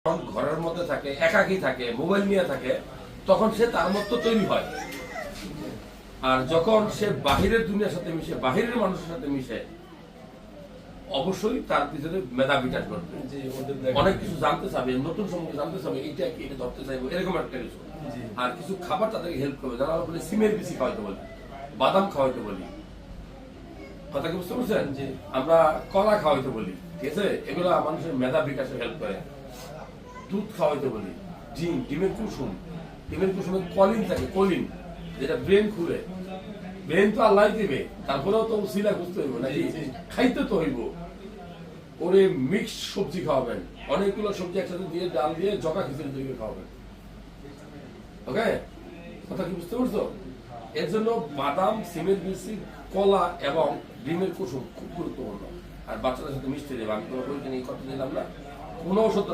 যখন ঘরের মধ্যে থাকে, একাকী থাকে, মোবাইল নিয়ে থাকে, তখন সে তার মতো তৈরি হয়। আর যখন সে বাহিরের দুনিয়ার সাথে মিশে, বাহিরের মানুষের সাথে মিশে, অবশ্যই তার পিছনে মেধা বিকাশ করবে, অনেক কিছু জানতে চাবে, নতুন সম্পর্কে জানতে চাবে, এইটা কি, এটা ধরতে চাইবো, এরকম একটা কিছু। আর কিছু খাবার তাদেরকে হেল্প করবে, যারা বলে সিমের বিচি খাওয়াইতে বলি, বাদাম খাওয়াইতে বলি, কথা কি বুঝতে পারছেন? আমরা কলা খাওয়াইতে বলি, ঠিক আছে? এগুলো মানুষের মেধা বিকাশে হেল্প করে। দুধ খাওয়াইতে বলি, ডিমের কুসুমে কলিন থাকে, কলিন, যেটা ব্রেন খুলে। ব্রেন তো আল্লাহ দিবে, তারপরেও তো উসিলা খুঁজতে হইব নাকি, খাইতে তো হইব। ওরে মিক্স সবজি খাওয়াবেন, অনেকগুলো সবজি একসাথে দিয়ে, ডাল দিয়ে জকা খিচুড়ি তৈরি খাওয়াবেন। ওকে, কথা কি বুঝতে পারছো? এর জন্য বাদাম, সিমের বিচি, কলা এবং ডিমের কুসুম খুব গুরুত্বপূর্ণ। আর বাচ্চাদের সাথে মিশতে দেবে। আমি তোমার বলতে এই কথা দিলাম না, কোনো ওষুধ